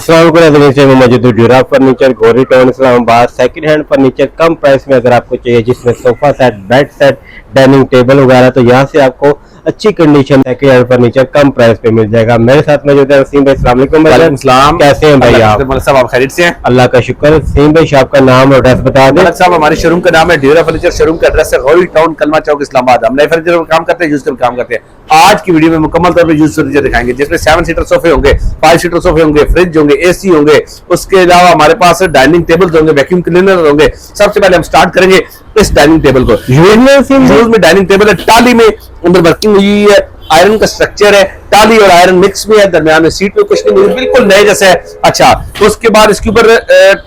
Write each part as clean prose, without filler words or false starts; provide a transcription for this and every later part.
अस्सलाम वालेकुम। मैं मौजूद हूँ dura furniture, Ghauri town, Islamabad. Second hand furniture कम प्राइस में अगर आपको चाहिए, जिसमें sofa set, bed set, dining table वगैरह, तो यहाँ से आपको अच्छी कंडीशन सेकंड हैंड फर्नीचर कम प्राइस पे मिल जाएगा। मेरे साथ मौजूद है वसीम भाई। अस्सलाम वालेकुम। वालेकुम सलाम। कैसे हैं भाई आप? साहब आप खैरियत से हैं? अल्लाह का शुक्र। वसीम भाई आपका नाम और एड्रेस बता दें। साहब हमारे शोरूम का नाम है ड्यूरा फर्नीचर। शोरूम का एड्रेस है गोरी टाउन, कलमा चौक, इस्लामाबाद। हम नए फर्नीचर में काम करते हैं, यूज कर काम करते हैं। आज की वीडियो में मुकम्मल तौर पर यूज फर्नीचर दिखाएंगे, जिसमें 7 सीटर सोफे होंगे, 5 सीटर सोफे होंगे, फ्रिज होंगे, एसी होंगे। उसके अलावा हमारे पास डाइनिंग टेबल होंगे, वैक्यूम क्लीनर होंगे। सबसे पहले हम स्टार्ट करेंगे इस डाइनिंग टेबल को। यूज में डाइनिंग टेबल है, टाली में अंदर वर्किंग हुई है, आयरन का स्ट्रक्चर है, टाली और आयरन मिक्स में है, दरमियान में सीट में कुछ नहीं, बिल्कुल नए जैसे है। अच्छा, तो उसके बाद इसके ऊपर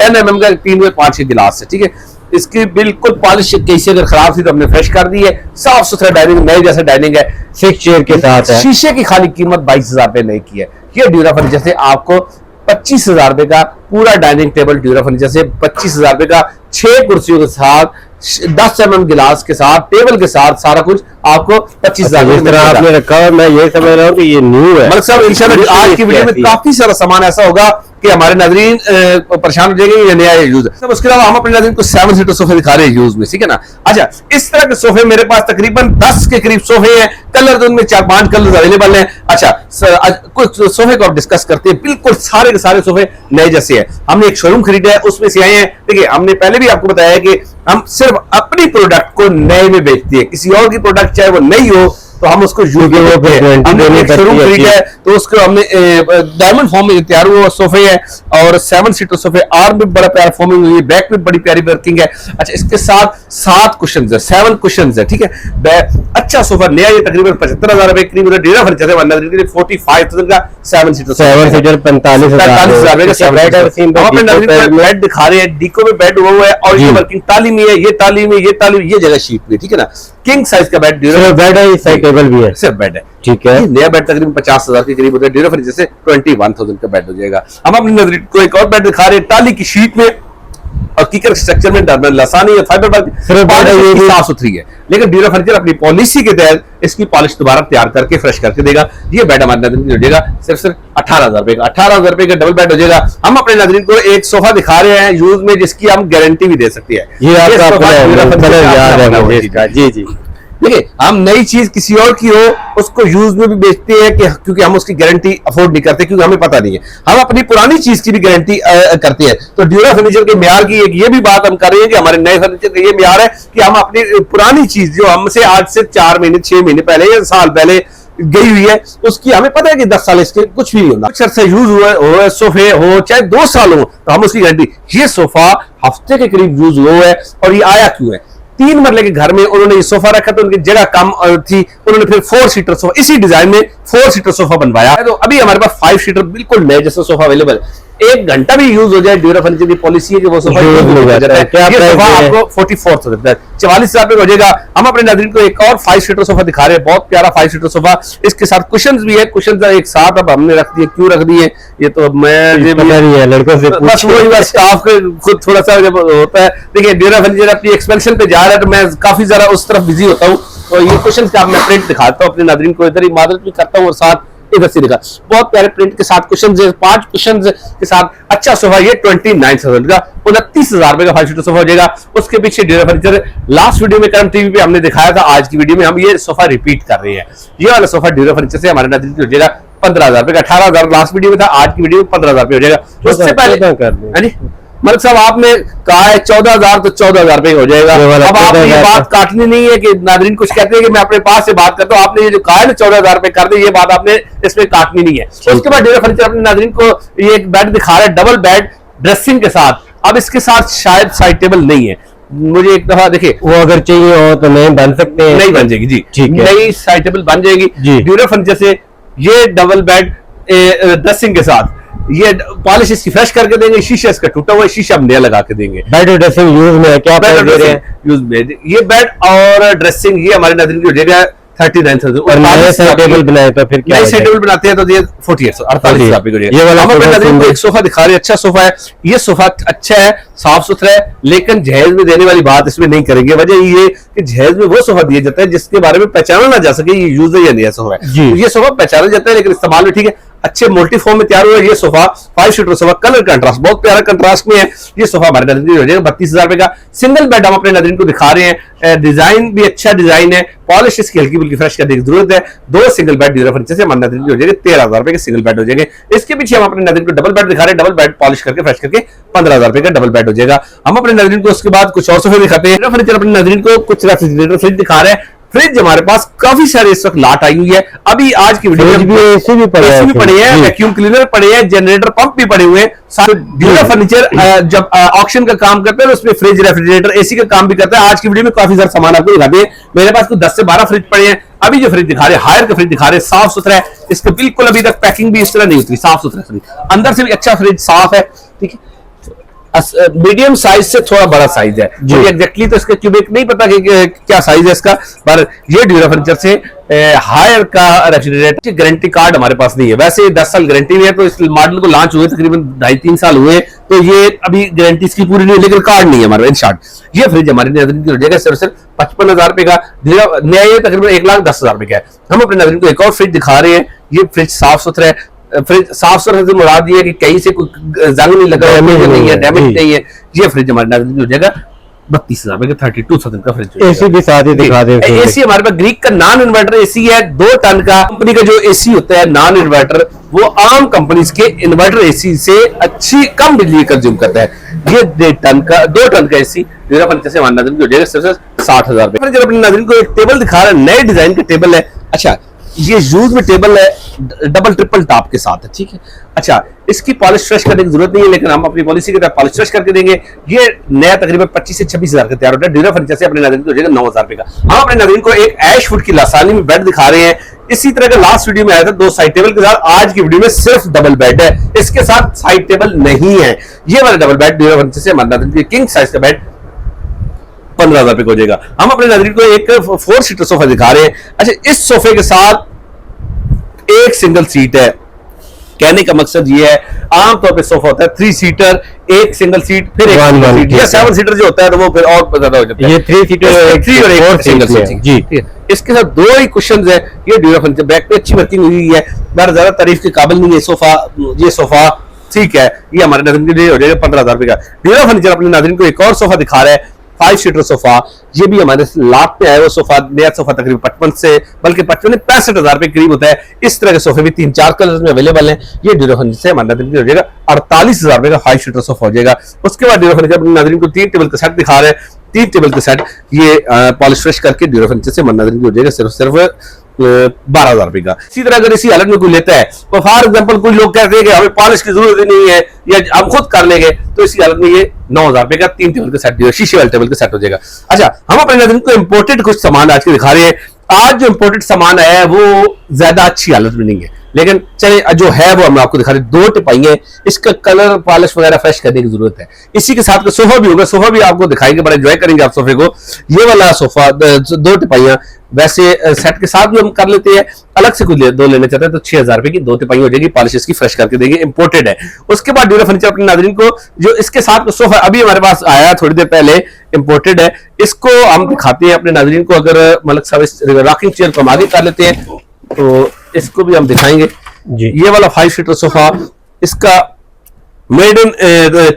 10 mm का 3 बाई 5 के गिलास है, ठीक है। इसकी बिल्कुल पॉलिश कैसे अगर खराब थी तो हमने फ्रेश कर दी है। साफ सुथरा डाइनिंग, नए जैसा डाइनिंग है, 6 चेयर के साथ है। शीशे की खाली कीमत 22,000 रुपए नहीं की है। ये ड्यूरा फर्नीचर से आपको 25,000 रुपए का पूरा डाइनिंग टेबल, ड्यूरा फर्नीचर से 25,000 रुपए का, 6 कुर्सियों के साथ, 10 mm गिलास के साथ, टेबल के साथ, सारा कुछ आपको 25,000 आपने रखा है। मैं ये समझ रहा हूँ कि ये न्यू है। मलिक साहब इंशाल्लाह आज की वीडियो में काफी सारा सामान ऐसा होगा कि हमारे नाज़रीन परेशान हो जाएंगे, ये नया यूज है। उसके अलावा हम अपने नाज़रीन को 7 सीटर सोफे दिखा रहे हैं यूज में, ठीक है ना। अच्छा, इस तरह के सोफे मेरे पास तकरीबन 10 के करीब सोफे हैं। कलर तो उनमें 4-5 कलर अवेलेबल हैं। अच्छा, कुछ सोफे को आप डिस्कस करते हैं। बिल्कुल सारे के सारे सोफे नए जैसे हैं। हमने एक शोरूम खरीदा है, उसमें से आए हैं। देखिए, हमने पहले भी आपको बताया कि हम सिर्फ अपनी प्रोडक्ट को नए में बेचते हैं। किसी और की प्रोडक्ट चाहे वो नई हो तो हम उसको यूज है, तो उसको हमने डायमंड फॉर्म में तैयार हुआ सोफे है, और 7 सीटर सोफे, आर्म भी बड़ा प्यारा फॉर्मिंग हुई है, बैक में बड़ी प्यारी वर्किंग है। अच्छा, इसके साथ 7 कुशन है, 7 कुशन है, ठीक है। अच्छा सोफा नया, ये तकरीबन 75,000 रुपए करीब ड्यूरा फर्नीचर है। 45,000 का 7 सीटर 45,000 बेड दिखा रहे हैं। डीको में बेड हुआ है, और ये वर्किंग ताली में है, ये ताली में, ये ताली में, ये जगह शीट में, ठीक है ना। किंग साइज का बेड, बेड है, साइड टेबल भी है, सिर्फ बेड है, ठीक है। नया बेड तकरीबन 50,000 के करीब होता है। ड्यूरा फर्नीचर से 21,000 का बेड हो जाएगा। हम अपनी नजर को एक और बेड दिखा रहे हैं, टाली की शीट में और कीकर स्ट्रक्चर में, लसानी है, फाइबर वर्क, साफ सुथरी है। लेकिन ड्यूरा फर्नीचर अपनी पॉलिसी के तहत इसकी पॉलिश दोबारा तैयार करके फ्रेश करके देगा। ये बेड हमारे नाज़रीन हो जाएगा सिर्फ 18,000 रुपए का। 18,000 रुपए का डबल बेड हो जाएगा। हम अपने नाज़रीन को एक सोफा दिखा रहे हैं यूज में, जिसकी हम गारंटी भी दे सकते हैं। जी जी, देखिए, हम नई चीज किसी और की हो उसको यूज में भी बेचते हैं, कि क्योंकि हम उसकी गारंटी अफोर्ड नहीं करते, क्योंकि हमें पता नहीं है। हम अपनी पुरानी चीज की भी गारंटी करते हैं। तो ड्यूरा फर्नीचर के म्यार की एक ये भी बात हम कर रहे हैं कि हमारे नए फर्नीचर का ये म्यार है कि हम अपनी पुरानी चीज जो हमसे आज से 4 महीने 6 महीने पहले या साल पहले गई हुई है, उसकी हमें पता है कि 10 साल इसके कुछ भी नहीं होगा। अक्सर से यूज हुआ सोफे हो, चाहे 2 साल हो, तो हम उसकी गारंटी। ये सोफा हफ्ते के करीब यूज हुआ है, और ये आया क्यों है? 3 मरले के घर में उन्होंने ये सोफा रखा, तो उनकी जगह कम थी, उन्होंने फिर 4 सीटर सोफा, इसी डिजाइन में 4 सीटर सोफा बनवाया। तो अभी हमारे पास 5 सीटर बिल्कुल नए जैसा सोफा अवेलेबल है। 1 घंटा भी यूज हो जाए, ड्यूरा फर्नीचर की पॉलिसी है कि वो सोफा यूज हो जाता है। ये सोफा आपको 44,000 44,000 रुपए हो जाएगा। हम अपने नाज़रीन को एक और 5 सीटर सोफा दिखा रहे हैं, बहुत प्यारा 5 सीटर सोफा। इसके साथ कुशन्स भी है, कुशन्स एक साथ अब हमने रख दिए। क्यों रख दिए ये तो मैं लड़कों से बस वही बस स्टाफ के खुद थोड़ा सा जब होता है। देखिए, ड्यूरा फर्नीचर अपनी एक्सपेंशन पे जा रहा है, तो मैं काफी जरा उस तरफ बिजी होता हूँ। तो ये कुशन्स का मैं प्रिंट दिखाता हूँ अपने नाज़रीन को, इधर ही मादरत भी करता हूँ और साथ इधर से दिखा। बहुत प्यारे प्रिंट के साथ कुशन्स है, 5 कुशन्स के साथ अच्छा सोफा। ये 29,000 का, 29,000 रुपए का 5 सीटर सोफा हो जाएगा। उसके पीछे ड्यूरा फर्नीचर लास्ट वीडियो में करम टीवी पे हमने दिखाया था, आज की वीडियो में हम ये सोफा रिपीट कर रहे हैं। ये वाला सोफा ड्यूरा फर्नीचर से हमारे नाज़रीन हो जाएगा 15,000 रुपए का। 18,000 लास्ट वीडियो में था, आज की वीडियो में 15,000 रुपए हो जाएगा। उससे पहले मलिक साहब आपने कहा है 14,000, तो 14,000 रुपए हो जाएगा। अब आपने ये बात काटनी नहीं है कि नाज़रीन कुछ कहते हैं कि मैं अपने पास से बात करता हूँ। आपने ये जो कहा है ना 14,000 रुपए कर दे, ये बात आपने इसमें काटनी नहीं है। उसके बाद ड्यूरा फर्नीचर अपने नाज़रीन को ये एक बेड दिखा रहा है, डबल बेड ड्रेसिंग के साथ। अब इसके साथ शायद साइड टेबल नहीं है, मुझे एक दफा देखिए, वो अगर चाहिए हो तो नहीं बन सकते हैं, नहीं बन जाएगी जी, ठीक है, नई साइड टेबल बन जाएगी ड्यूरा फर्नीचर से। ये डबल बेड ड्रेसिंग के साथ, ये पॉलिश इसकी फ्रेश करके देंगे। शीशा इसका टूटा हुआ है, शीशा हम नया लगा के देंगे। बेड और ड्रेसिंग यूज में है, क्या बेड दे रहे हैं यूज में? ये बेड और ड्रेसिंग ये हमारे नाज़रीन की हो जाएगा 39,000। और नए साइड टेबल बनाए तो फिर क्या? नए साइड टेबल बनाते हैं तो ये 48,000 रुपए। ये वाला हम अपने नाज़रीन को एक सोफा दिखा रहे हैं, अच्छा सोफा है। ये सोफा अच्छा है, साफ सुथरा है, लेकिन जहेज में देने वाली बात इसमें नहीं करेंगे। वजह ये कि जहेज में वो सोफा दिया जाता है जिसके बारे में पहचाना ना जा सके ये यूज है या नहीं सोफा है। ये सोफा पहचाना जाता है, लेकिन इस्तेमाल में ठीक है। अच्छे मोल्टी फॉर्म में तैयार हुआ है। ये sofa 5 seater sofa, colour contrast बहुत प्यारा कंट्रास्ट में है। ये सोफा हमारे नाज़रीन को हो जाएगा 32,000 रुपए का। सिंगल बेड हम अपने नाज़रीन को दिखा रहे हैं, डिजाइन भी अच्छा डिजाइन है, पॉलिश इसकी हल्की बिल्कुल फ्रेश करने की जरूरत है। 2 सिंगल बेड ड्यूरा फर्नीचर से हमारे नाज़रीन को हो जाएगा 13,000 रुपए के सिंगल बेड हो जाएंगे। इसके पीछे हम अपने नाज़रीन को डबल बेड दिखा रहे हैं, डबल बेड पॉलिश करके फ्रेश करके 15,000 रुपए का डबल बेड हो जाएगा। हम अपने नाज़रीन को उसके बाद कुछ और सोफे दिखाते हैं। फर्नीचर अपने नाज़रीन को कुछ रेफ्रिजरेटर फ्रिज दिखा रहे हैं। फ्रिज हमारे पास काफी सारे इस वक्त लाट आई हुई है। अभी आज की वीडियो में एसी भी पड़े हैं, वैक्यूम क्लीनर पड़े हैं, जनरेटर पंप भी पड़े हुए हैं। ड्यूरा फर्नीचर जब ऑक्शन का काम करते हैं उसमें फ्रिज, रेफ्रिजरेटर, एसी का काम भी करता है। आज की वीडियो में काफी सारा सामान आपको दिखाते हैं। मेरे पास कुछ 10 से 12 फ्रिज पड़े हैं। अभी जो फ्रिज दिखा रहे हैं हायर का फ्रिज दिखा रहे हैं, साफ सुथरा है, इसका बिल्कुल अभी तक पैकिंग भी इस तरह नहीं उतरी, साफ सुथरा फ्रिज, अंदर से भी अच्छा फ्रिज साफ है, ठीक है। मीडियम साइज से थोड़ा बड़ा साइज है, मुझे एग्जैक्टली तो इसका क्यूबिक नहीं पता कि क्या साइज है इसका, पर ये ड्यूरा फर्नीचर से हायर का रेफ्रिजरेटर गारंटी कार्ड हमारे पास नहीं है। वैसे 10 साल गारंटी भी है, तो इस मॉडल को लॉन्च हुए तकरीबन 2.5-3 साल हुए, तो ये अभी गारंटी इसकी पूरी नहीं है, लेकिन कार्ड नहीं है हमारे। इन शॉर्ट ये फ्रिज हमारे नाज़रीन की हो जाएगा सिर्फ 55,000 रुपए का। नया ये तकरीबन 1,10,000 रुपए का है। हम अपने नाज़रीन को एक और फ्रिज दिखा रहे हैं। ये फ्रिज साफ सुथरा है। फ्रिज साफ सुथरा से मुराद ये है कि कहीं से कोई जंग नहीं लगा, नहीं है, डैमेज नहीं है। ये फ्रिज हमारे नाज़रीन हो जाएगा 32,000 रुपए का, 32,000 का फ्रिज। एसी भी साथ ही दिखा दें। एसी हमारे पास ग्रीक का नॉन इन्वर्टर एसी है, 2 टन का। कंपनी का जो एसी होता है नॉन इन्वर्टर, वो आम कंपनीज के इन्वर्टर एसी से अच्छी कम बिजली कंज्यूम करता है। ये 2 टन का एसी ड्यूरा फर्नीचर से हमारे नाज़रीन को हो जाएगा सिर्फ 60,000 रुपए। जब अपने नाज़रीन को एक टेबल दिखा रहा है, नए डिजाइन का टेबल है। अच्छा, ये यूज में टेबल है, डबल ट्रिपल टॉप के साथ है, ठीक है। अच्छा, इसकी पॉलिश फ्रेश करने की जरूरत नहीं है, लेकिन हम अपनी पॉलिसी के तहत पॉलिश फ्रेश करके देंगे। ये नया तकरीबन 25 से 26,000 का तैयार होता है। ड्यूरा फर्नीचर से अपने नाज़रीन को हो जाएगा 9,000 रुपए का। हम अपने नाज़रीन को एक ऐश वुड की लासानी में बेड दिखा रहे हैं। इसी तरह का लास्ट वीडियो में आया था 2 साइड टेबल के साथ। आज की वीडियो में सिर्फ डबल बेड है, इसके साथ साइड टेबल नहीं है। ये वाला डबल बेड ड्यूरा फर्नीचर से हमारे नाज़रीन को किंग साइज का बेड 15,000 रुपए का हो जाएगा। हम अपने नाज़रीन को एक 4 सीटर सोफा दिखा रहे हैं। अच्छा, इस सोफे के साथ एक सिंगल सीट है। कहने का मकसद ये है, आमतौर पे सोफा होता है 3 सीटर, एक सिंगल सीट, फिर एक सीट, या 7 सीटर जो होता है तो वो फिर और ज्यादा हो जाता है। ये 3 सीटर, 3 और एक सिंगल सीट जी। इसके साथ 2 ही कुशन है। ये ड्यूरा फर्नीचर बैक पे अच्छी वर्किंग हुई है, पर ज्यादा तारीफ के काबिल नहीं है सोफा। ये सोफा ठीक है, ये हमारे नाज़रीन के लिए हो जाएगा 15,000 रुपए का। ड्यूरा फर्नीचर अपने नाज़रीन को एक और सोफा दिखा रहा है, 5 सीटर सोफा। ये भी हमारे लाख पे आया वो सोफा। नया सोफा तकरीबन 55 से बल्कि 65,000 रुपए करीब होता है। इस तरह के सोफे भी 3-4 कलर में अवेलेबल हैं। ये ड्यूरा फर्नीचर से हमारे नाज़रीन को हो जाएगा 48,000 रुपए का 5 सीटर सोफा हो जाएगा। उसके बाद ड्यूरा फर्नीचर अपने नाज़रीन को 3 टेबल का सेट दिखा रहे हैं। 3 टेबल का सेट ये पॉलिश फ्रेश करके ड्यूरा फर्नीचर से हमारे नाज़रीन को हो जाएगा सिर्फ 12,000 रुपए का। इसी तरह अगर इसी हालत में कोई लेता है, तो फॉर एग्जांपल कोई लोग कहते हैं कि हमें पॉलिश की जरूरत ही नहीं है या हम खुद कर लेंगे, तो इसी हालत में ये 9,000 रुपए का 3 टेबल का सेट, शीशे वाले टेबल का सेट हो जाएगा। अच्छा, हम अपने नाज़रीन को इंपोर्टेड कुछ सामान आज के दिखा रहे हैं। आज जो इंपोर्टेड सामान है वो ज्यादा अच्छी हालत में नहीं है, लेकिन चले जो है वो हम आपको दिखा रहे हैं। 2 टिपाइयां, इसका कलर पॉलिश वगैरह फ्रेश करने की जरूरत है। इसी के साथ का सोफा भी होगा, सोफा भी आपको दिखाएंगे, बड़ा एंजॉय करेंगे आप सोफे को। ये वाला सोफा 2 टिपाइयां, वैसे सेट के साथ भी हम कर लेते हैं, अलग से कुछ 2 लेना चाहते हैं तो 6,000 रुपए की 2 टिपाइयां हो जाएगी, पॉलिश इसकी फ्रेश करके देंगे, इंपोर्टेड है। उसके बाद ड्यूरा फर्नीचर अपने नाज़रीन को जो इसके साथ सोफा अभी हमारे पास आया थोड़ी देर पहले, इंपोर्टेड है, इसको हम दिखाते हैं अपने नाज़रीन को। अगर मलक साहब इस रॉकिंग चेयर को हम आगे कर लेते हैं तो इसको भी हम दिखाएंगे जी। ये वाला 5 सीटर सोफा, इसका मेड इन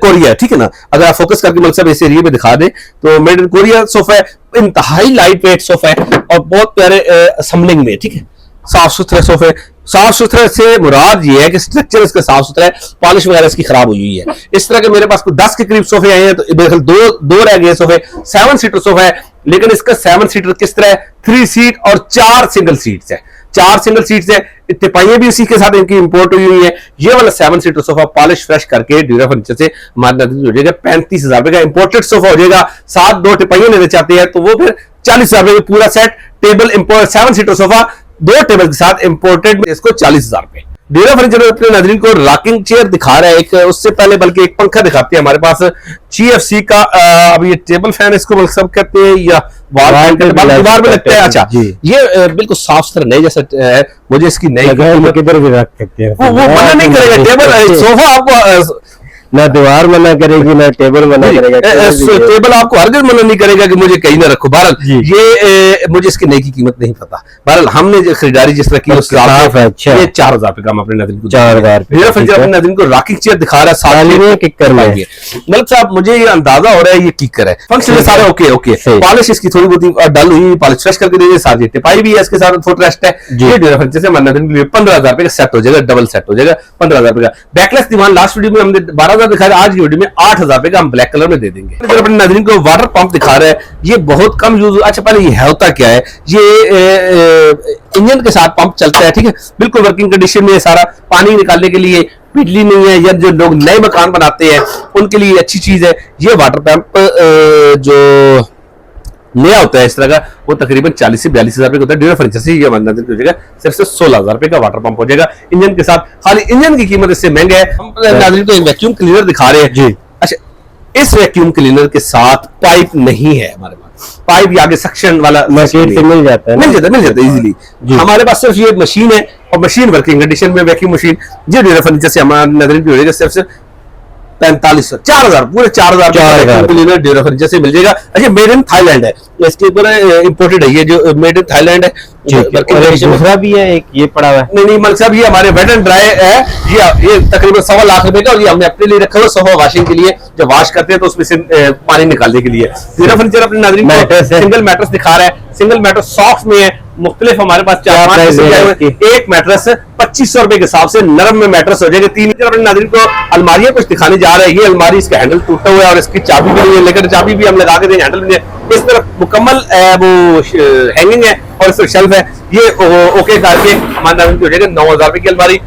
कोरिया, ठीक है ना। अगर आप फोकस करके मलक साहब इस एरिया में दिखा दें तो मेड इन कोरिया सोफा है। इंतहाई लाइट वेट सोफा है और बहुत प्यारे असेंबलिंग में, ठीक है। साफ सुथरे सोफे, साफ सुथरे से मुराद ये है कि स्ट्रक्चर इसका साफ सुथरा है, पॉलिश वगैरह इसकी खराब हुई है। इस तरह के मेरे पास 10 के करीब सोफे आए हैं, तो दो रह गए सोफे। 7 सीटर सोफा है, लेकिन इसका 7 सीटर किस तरह है, 3 सीट और 4 सिंगल सीट्स है। 4 सिंगल सीट्स है, टिपाइयां भी इसी के साथ इनकी इंपोर्ट हुई है। ये वाला 7 सीटर सोफा पॉलिश फ्रेश करके ड्यूरा फर्नीचर से हमारे नाज़रीन हो जाएगा 35,000 रुपए का इंपोर्टेड सोफा हो जाएगा। साथ 2 टिपाइयां लेना चाहते हैं तो वो फिर 40,000 रुपए पूरा set. Table import 7 seater sofa 2 table के साथ इंपोर्टेड, इसको 40,000 रुपए। ड्यूरा फर्नीचर अपने नाज़रीन को रॉकिंग चेयर दिखा रहा है। एक उससे पहले बल्कि एक पंखा दिखाते हैं हमारे पास GFC का। अब ये टेबल फैन इसको सब कहते हैं या दीवार में लगता है। अच्छा, ये बिल्कुल साफ सुथरा नए जैसा है। मुझे इसकी नई किधर भी रख सकते हैं, वो मना नहीं करेगा। टेबल सोफा आपको ना दीवार मना करेगी ना टेबल मना करेगा। टेबल आपको हर घर मना नहीं करेगा कि मुझे कहीं ना रखो। बहरहाल ये मुझे इसकी नई की कीमत नहीं पता। बहरहाल हमने जो खरीदारी जिस तरह की उसके साथ है, अच्छा, ये 4000 रुपए का हम अपने नाज़रीन को 4000 मेरा फर्नीचर अपने नाज़रीन को रॉकिंग चेयर दिखा रहा है, साथ में किकर में मलिक साहब मुझे ये अंदाजा हो रहा है ये किकर है। फंक्शन सारे ओके ओके, पॉलिश इसकी थोड़ी बहुत डल हुई, पॉलिश फ्रेश करके दे साथ ये टिपाई भी है इसके साथ, फुट रेस्ट है। ये डेरा फर्नीचर से हमारे नाज़रीन के लिए 15000 रुपए का सेट हो जाएगा, डबल सेट हो जाएगा 15000 रुपए का। बैकलेस दीवान लास्ट वीडियो में हमने 12000 दिखाया, आज की वीडियो में 8000 रुपए का हम ब्लैक कलर में दे देंगे। अपने नाज़रीन को वाटर पंप दिखा रहा है, ये बहुत कम यूज। अच्छा पहले ये होता क्या है, ये इंजन के साथ पंप चलता है, ठीक है, बिल्कुल वर्किंग कंडीशन में। सारा पानी निकालने के लिए, बिजली नहीं है या जो लोग नए मकान बनाते हैं उनके लिए अच्छी चीज है। ये वाटर पंप जो नया होता है इस तरह का, वो तकरीबन 40 से 42 हजार रुपए का होता है। डेरा फर्नीचर से ये हमारे हो जाएगा सिर्फ 16,000 रुपए का वाटर पंप हो जाएगा इंजन के साथ। खाली इंजन की कीमत इससे महंगा है। हम नाज़रीन को एक वैक्यूम क्लीनर दिखा रहे हैं जी। अच्छा, इस वैक्यूम क्लीनर के साथ पाइप नहीं है हमारे पास, पाइप या आगे सक्शन वाला मशीन से मिल जाता है, मिल जाता है इजीली। हमारे पास सिर्फ ये मशीन है और मशीन वर्किंग कंडीशन में वैक्यूम मशीन। ये डेरा फर्नीचर से हमारे नाज़रीन की हो जाएगा सिर्फ 4500 4000 पूरे 4000 क्लीनर डेरा फर्नीचर से मिल जाएगा। अच्छा, मेड इन थाईलैंड है, इसके ऊपर इंपोर्टेड है, ये जो मेड इन थाईलैंड है। दूसरा भी है एक ये पड़ा हुआ है। नहीं मलिक साहब, ये हमारे वेट एंड ड्राई है, ये तकरीबन 1.25 लाख रुपए का, और ये हमने अपने लिए रखा हुआ सोफा वॉशिंग के लिए। जब वॉश करते हैं तो उसमें से पानी निकालने के लिए। डेरा फर्नीचर अपने नाज़रीन को सिंगल मैट्रेस दिखा रहा है। सिंगल मैट्रेस सॉफ्ट में है, मुख्तलिफ हमारे पास 4-5 एक मैट्रेस 2500 रुपए के हिसाब से नरम में मैट्रेस हो जाएगा। 3 अपने नाज़रीन को अलमारियां कुछ दिखाने जा रहे हैं। ये अलमारी, इसका हैंडल टूटा हुआ है और इसकी चाबी भी नहीं है, लेकिन चाबी भी हम लगा के देंगे, हैंडल भी है। इस तरफ मुकम्मल वो हैंगिंग है और इस तरफ शेल्फ है। ये ओके करके हमारे नाज़रीन की हो जाएगा 9000 रुपए की अलमारी।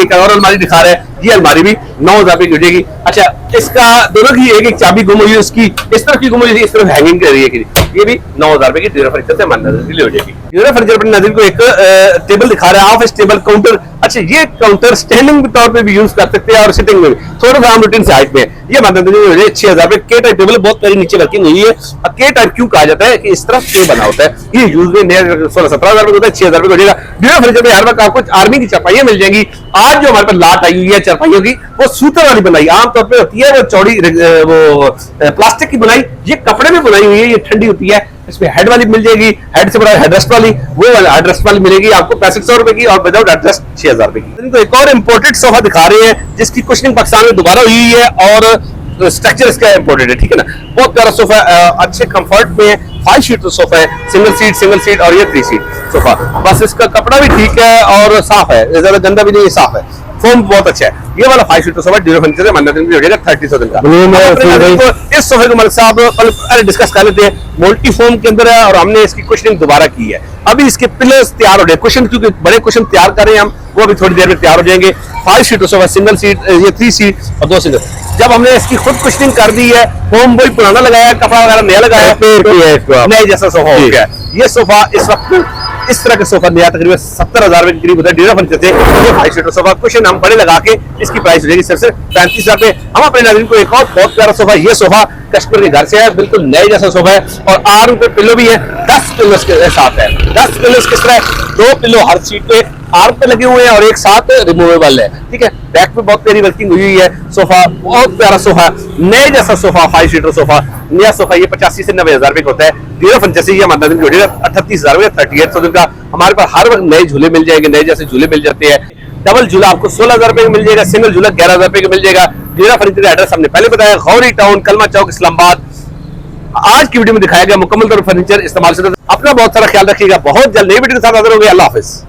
एक और अलमारी दिखा रहे हैं, ये अलमारी भी 9000 रुपए की हो जाएगी। अच्छा, इसका दोनों की एक चाबी गुम हुई है, इसकी इस तरफ की गुम हुई है, इस तरफ हैंगिंग कर रही है, ये भी 9000 रुपए की डेरा फर्नीचर से हमारे नाज़रीन के लिए हो जाएगी। डेरा फर्नीचर अपने नाज़रीन को एक टेबल दिखा रहा है, ऑफिस टेबल काउंटर। अच्छा, ये काउंटर स्टैंडिंग तौर पे भी यूज कर सकते हैं और सिटिंग में भी, थोड़ा सा हम रूटीन से हाइट में। ये हमारे नाज़रीन हो जाएगा 6000 रुपए। के टाइप टेबल बहुत प्यारी नीचे वर्किंग हुई है। के टाइप क्यों कहा जाता है कि इस तरफ के बना होता है, ये यूज में 16-17 रुपए होता है, 6000 रुपए हो जाएगा। डेरा फर्नीचर में हर वक्त आपको आर्मी की चारपाइयां मिल जाएंगी। आज जो हमारे पास लाट आई हुई है चारपाइयों की, वो सूतर वाली बनाई आमतौर पर होती है, वो चौड़ी वो प्लास्टिक की बनाई, ये कपड़े में बनाई हुई है, ये ठंडी होती है। इसमें हेड वाली मिल जाएगी, हेड से बड़ा हेडरेस्ट वाली, वो हेडरेस्ट वाली मिलेगी आपको 6500 रुपए की, और विदाउट हेडरेस्ट 6000 रुपए की। इनको एक और इंपोर्टेड सोफा दिखा रहे हैं जिसकी कुशनिंग पाकिस्तान में दोबारा हुई है और स्ट्रक्चर इसका इंपोर्टेड है, ठीक है ना। बहुत प्यारा सोफा, अच्छे कंफर्ट में 5 सीटर सोफा है, सिंगल सीट और ये 3 सीट सोफा। बस इसका कपड़ा भी ठीक है और साफ है, ज्यादा गंदा भी नहीं, साफ है, फोम बहुत अच्छा है। ये वाला 5 सीटर सोफा डेरा फर्नीचर से मन्नत हो जाएगा 30,000 का। इस सोफे को मलिक साहब डिस्कस कर लेते हैं। मल्टी फोम के अंदर है और हमने इसकी कुशनिंग दोबारा की है। अभी इसके पिलर्स तैयार हो रहे हैं, कुशन क्योंकि बड़े कुशन तैयार कर रहे हैं हम, वो अभी थोड़ी देर में तैयार हो जाएंगे। 5 सीटर सोफा, सिंगल सीट, ये 3 सीट और 2 सिंगल। जब हमने इसकी खुद कुशनिंग कर दी है, फोम वही पुराना लगाया, कपड़ा वगैरह नया लगाया, नए जैसा सोफा हो गया। ये सोफा इस वक्त इस तरह का सोफा नया तकरीबन 70,000 रुपए के करीब होता है डेरा फर्नीचर से। ये 5 सीटर सोफा कुशन हम बड़े लगा के इसकी प्राइस हो जाएगी सिर्फ 35,000 रुपए। हम अपने नाज़रीन को एक और बहुत प्यारा सोफा, ये सोफा कश्मीर के घर से है, बिल्कुल नए जैसा सोफा है और आर्म पे पिलो भी है, 10 पिलो के साथ है। 10 पिलो किस तरह है, 2 पिलो हर सीट पे आर्म पे लगे हुए हैं और एक साथ रिमूवेबल है, ठीक है। बैक पे बहुत प्यारी वर्किंग हुई है। सोफा बहुत प्यारा सोफा, नए जैसा सोफा, 5 सीटर सोफा, नया सोफा। ये 85 से 90,000 रुपए का होता है। डेरा फर्नीचर से ये हमारे नाज़रीन को 38,000 रुपए, 38,000 का। हमारे पास हर वक्त नए झूले मिल जाएंगे, नए जैसे झूले मिल जाते हैं। डबल झूला आपको 16,000 रुपए का मिल जाएगा, सिंगल झूला 11,000 रुपए का मिल जाएगा। डेरा फर्नीचर का एड्रेस हमने पहले बताया, गौरी टाउन, कलमा चौक, इस्लामाबाद। आज की वीडियो में दिखाया गया मुकम्मल तौर फर्नीचर इस्तेमाल से। अपना बहुत सारा ख्याल रखिएगा, बहुत जल्द नई वीडियो के साथ हाजिर होंगे। अल्लाह हाफिज।